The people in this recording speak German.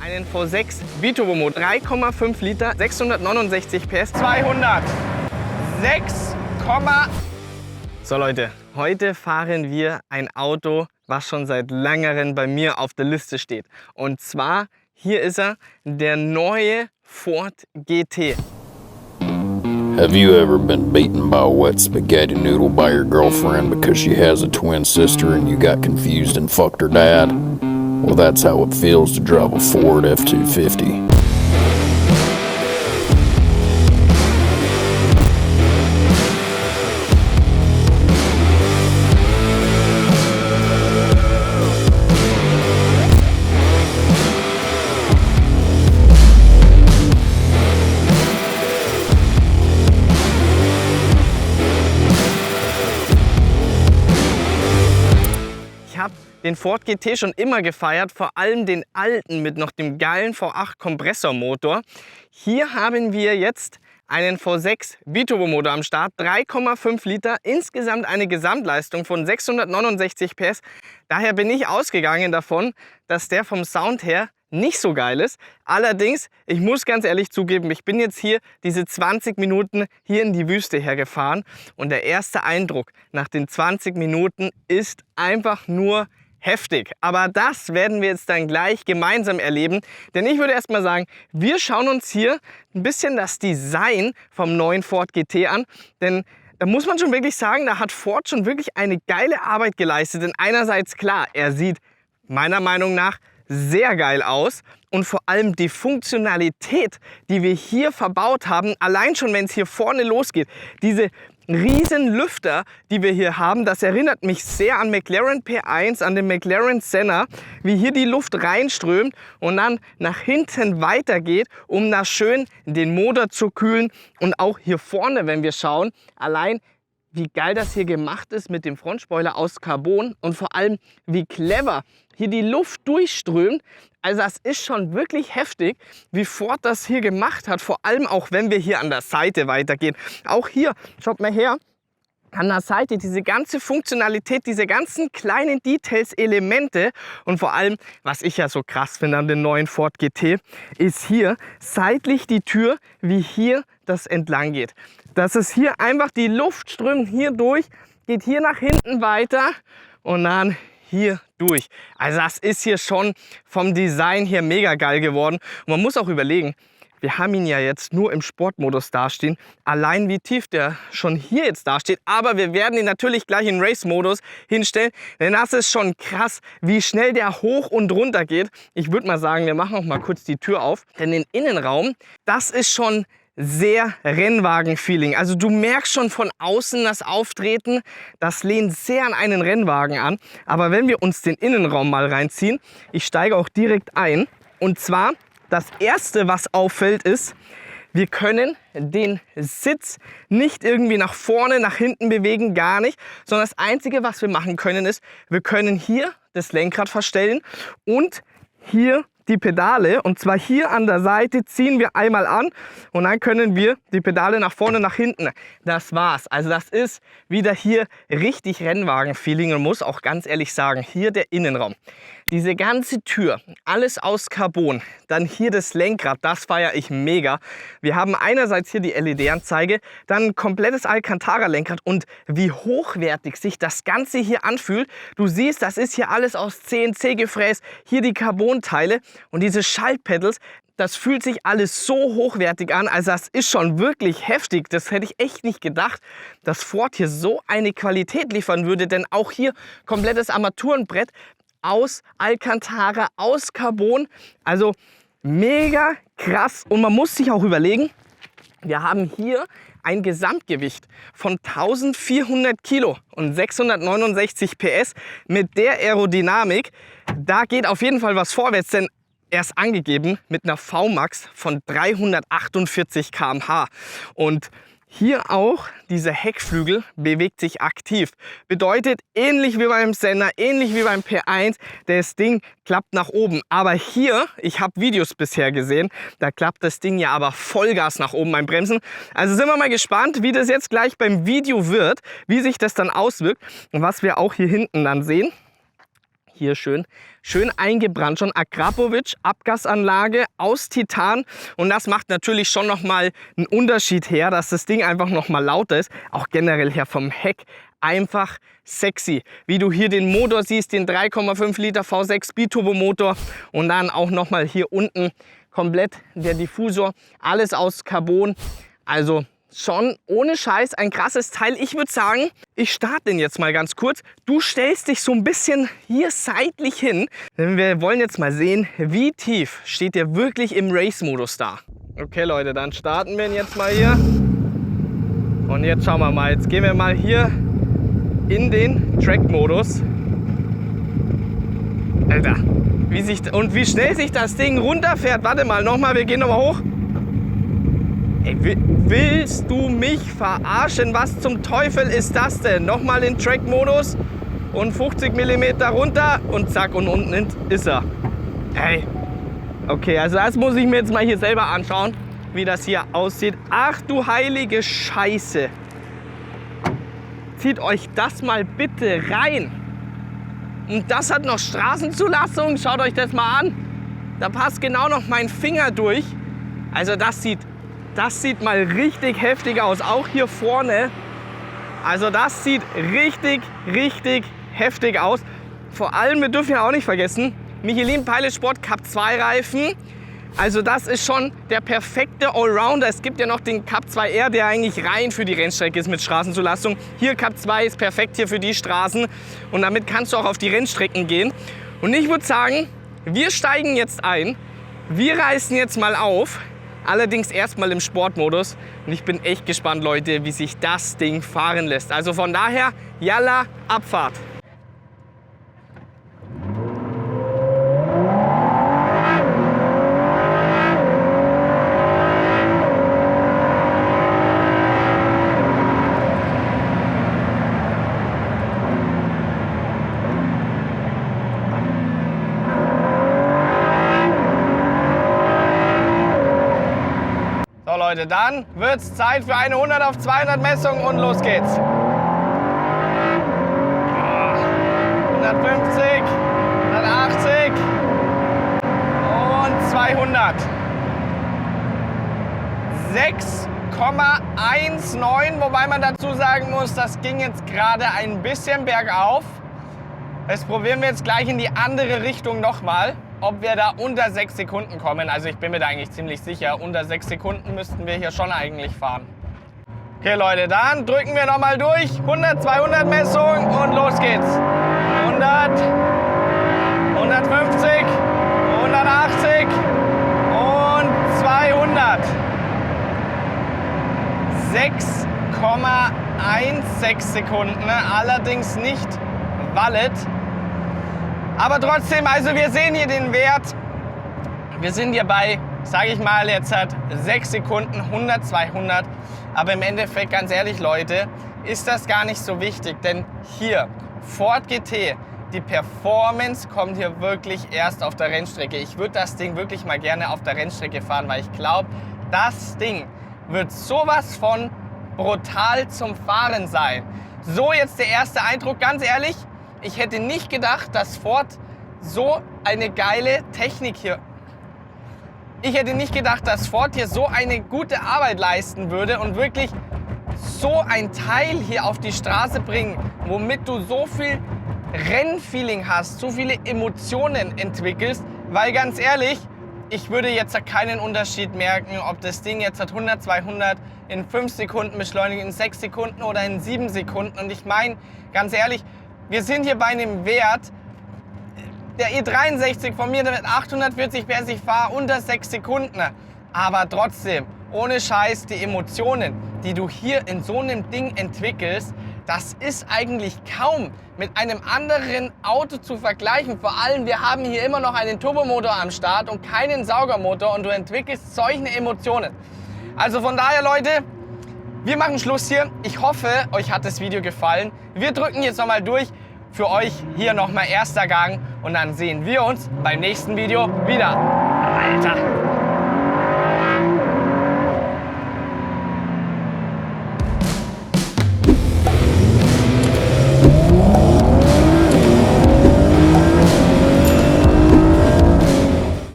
einen V6 Biturbo-Motor, 3,5 Liter, 669 PS, 206, So Leute, heute fahren wir ein Auto, was schon seit längerem bei mir auf der Liste steht. Und zwar, hier ist er, der neue Ford GT. Have you ever been beaten by a wet spaghetti noodle by your girlfriend because she has a twin sister and you got confused and fucked her dad? Well, that's how it feels to drive a Ford F-250. Ich habe den Ford GT schon immer gefeiert, vor allem den alten mit noch dem geilen V8 Kompressormotor. Hier haben wir jetzt einen V6 Biturbo-Motor am Start, 3,5 Liter, insgesamt eine Gesamtleistung von 669 PS. Daher bin ich ausgegangen davon, dass der vom Sound her nicht so geil ist. Allerdings, ich muss ganz ehrlich zugeben, ich bin jetzt hier diese 20 Minuten hier in die Wüste hergefahren und der erste Eindruck nach den 20 Minuten ist einfach nur heftig. Aber das werden wir jetzt dann gleich gemeinsam erleben, denn ich würde erst mal sagen, wir schauen uns hier ein bisschen das Design vom neuen Ford GT an, denn da muss man schon wirklich sagen, da hat Ford schon wirklich eine geile Arbeit geleistet. Denn einerseits klar, er sieht meiner Meinung nach sehr geil aus und vor allem die Funktionalität, die wir hier verbaut haben, allein schon wenn es hier vorne losgeht, diese riesen Lüfter, die wir hier haben, das erinnert mich sehr an McLaren P1, an den McLaren Senna, wie hier die Luft reinströmt und dann nach hinten weitergeht, um da schön den Motor zu kühlen. Und auch hier vorne, wenn wir schauen, allein wie geil das hier gemacht ist mit dem Frontspoiler aus Carbon und vor allem wie clever hier die Luft durchströmt. Also das ist schon wirklich heftig, wie Ford das hier gemacht hat. Vor allem auch, wenn wir hier an der Seite weitergehen. Auch hier, schaut mal her, an der Seite diese ganze Funktionalität, diese ganzen kleinen Details, Elemente und vor allem, was ich ja so krass finde an den neuen Ford GT, ist hier seitlich die Tür, wie hier das entlang geht. Das ist hier einfach, die Luft strömt hier durch, geht hier nach hinten weiter und dann hier durch. Also das ist hier schon vom Design her mega geil geworden. Und man muss auch überlegen, wir haben ihn ja jetzt nur im Sportmodus dastehen. Allein wie tief der schon hier jetzt dasteht. Aber wir werden ihn natürlich gleich in Race-Modus hinstellen. Denn das ist schon krass, wie schnell der hoch und runter geht. Ich würde mal sagen, wir machen auch mal kurz die Tür auf. Denn den Innenraum, das ist schon sehr Rennwagen-Feeling. Also du merkst schon von außen das Auftreten, das lehnt sehr an einen Rennwagen an. Aber wenn wir uns den Innenraum mal reinziehen, ich steige auch direkt ein. Und zwar, das erste, was auffällt, ist, wir können den Sitz nicht irgendwie nach vorne, nach hinten bewegen, gar nicht. Sondern das Einzige, was wir machen können, ist, wir können hier das Lenkrad verstellen und hier die Pedale, und zwar hier an der Seite ziehen wir einmal an und dann können wir die Pedale nach vorne, nach hinten. Das war's. Also das ist wieder hier richtig Rennwagen-Feeling und muss auch ganz ehrlich sagen, hier der Innenraum. Diese ganze Tür, alles aus Carbon, dann hier das Lenkrad, das feiere ich mega. Wir haben einerseits hier die LED-Anzeige, dann ein komplettes Alcantara-Lenkrad und wie hochwertig sich das Ganze hier anfühlt. Du siehst, das ist hier alles aus CNC gefräst, hier die Carbon-Teile und diese Schaltpedals. Das fühlt sich alles so hochwertig an, also das ist schon wirklich heftig. Das hätte ich echt nicht gedacht, dass Ford hier so eine Qualität liefern würde, denn auch hier komplettes Armaturenbrett aus Alcantara, aus Carbon, also mega krass. Und man muss sich auch überlegen, wir haben hier ein Gesamtgewicht von 1400 Kilo und 669 PS mit der Aerodynamik. Da geht auf jeden Fall was vorwärts, denn er ist angegeben mit einer VMAX von 348 km/h. Und hier auch dieser Heckflügel bewegt sich aktiv. Bedeutet, ähnlich wie beim Senna, ähnlich wie beim P1, das Ding klappt nach oben. Aber hier, ich habe Videos bisher gesehen, da klappt das Ding ja aber Vollgas nach oben beim Bremsen. Also sind wir mal gespannt, wie das jetzt gleich beim Video wird, wie sich das dann auswirkt. Und was wir auch hier hinten dann sehen, Hier schön eingebrannt schon. Akrapovic, Abgasanlage aus Titan. Und das macht natürlich schon nochmal einen Unterschied her, dass das Ding einfach nochmal lauter ist. Auch generell her vom Heck einfach sexy. Wie du hier den Motor siehst, den 3,5 Liter V6 Biturbomotor. Und dann auch nochmal hier unten komplett der Diffusor. Alles aus Carbon. Also schon ohne Scheiß ein krasses Teil. Ich würde sagen, ich starte den jetzt mal ganz kurz. Du stellst dich so ein bisschen hier seitlich hin, denn wir wollen jetzt mal sehen, wie tief steht der wirklich im Race-Modus da. Okay Leute, dann starten wir ihn jetzt mal hier. Und jetzt schauen wir mal, jetzt gehen wir mal hier in den Track-Modus. Alter, wie schnell sich das Ding runterfährt. Warte mal, nochmal, wir gehen nochmal hoch. Ey, willst du mich verarschen? Was zum Teufel ist das denn? Nochmal in Track-Modus und 50 mm runter und zack, und unten ist er. Hey. Okay, also das muss ich mir jetzt mal hier selber anschauen, wie das hier aussieht. Ach du heilige Scheiße. Zieht euch das mal bitte rein. Und das hat noch Straßenzulassung. Schaut euch das mal an. Da passt genau noch mein Finger durch. Also das sieht mal richtig heftig aus, auch hier vorne. Also das sieht richtig, richtig heftig aus. Vor allem, wir dürfen ja auch nicht vergessen, Michelin Pilot Sport Cup 2 Reifen. Also das ist schon der perfekte Allrounder. Es gibt ja noch den Cup 2R, der eigentlich rein für die Rennstrecke ist mit Straßenzulassung. Hier Cup 2 ist perfekt hier für die Straßen und damit kannst du auch auf die Rennstrecken gehen. Und ich würde sagen, wir steigen jetzt ein, wir reißen jetzt mal auf. Allerdings erstmal im Sportmodus und ich bin echt gespannt, Leute, wie sich das Ding fahren lässt. Also von daher, yalla, Abfahrt! Leute, dann wird es Zeit für eine 100 auf 200 Messung und los geht's. 150, 180 und 200. 6,19, wobei man dazu sagen muss, das ging jetzt gerade ein bisschen bergauf. Das probieren wir jetzt gleich in die andere Richtung nochmal, ob wir da unter 6 Sekunden kommen. Also ich bin mir da eigentlich ziemlich sicher, unter 6 Sekunden müssten wir hier schon eigentlich fahren. Okay Leute, dann drücken wir nochmal durch. 100, 200 Messung und los geht's. 100, 150, 180 und 200. 6,16 Sekunden, allerdings nicht valid. Aber trotzdem, also wir sehen hier den Wert. Wir sind hier bei, sage ich mal, jetzt hat 6 Sekunden, 100, 200. Aber im Endeffekt, ganz ehrlich Leute, ist das gar nicht so wichtig. Denn hier, Ford GT, die Performance kommt hier wirklich erst auf der Rennstrecke. Ich würde das Ding wirklich mal gerne auf der Rennstrecke fahren, weil ich glaube, das Ding wird sowas von brutal zum Fahren sein. So, jetzt der erste Eindruck, ganz ehrlich. Ich hätte nicht gedacht, dass Ford so eine geile Technik hier... Ich hätte nicht gedacht, dass Ford hier so eine gute Arbeit leisten würde und wirklich so ein Teil hier auf die Straße bringen, womit du so viel Rennfeeling hast, so viele Emotionen entwickelst. Weil ganz ehrlich, ich würde jetzt keinen Unterschied merken, ob das Ding jetzt hat 100, 200 in 5 Sekunden beschleunigt, in 6 Sekunden oder in 7 Sekunden. Und ich meine, ganz ehrlich, wir sind hier bei einem Wert, der E63 von mir mit 840 PS, ich fahre unter 6 Sekunden. Aber trotzdem, ohne Scheiß, die Emotionen, die du hier in so einem Ding entwickelst, das ist eigentlich kaum mit einem anderen Auto zu vergleichen. Vor allem, wir haben hier immer noch einen Turbomotor am Start und keinen Saugermotor und du entwickelst solche Emotionen. Also von daher, Leute, wir machen Schluss hier. Ich hoffe, euch hat das Video gefallen. Wir drücken jetzt nochmal durch. Für euch hier nochmal erster Gang und dann sehen wir uns beim nächsten Video wieder. Alter!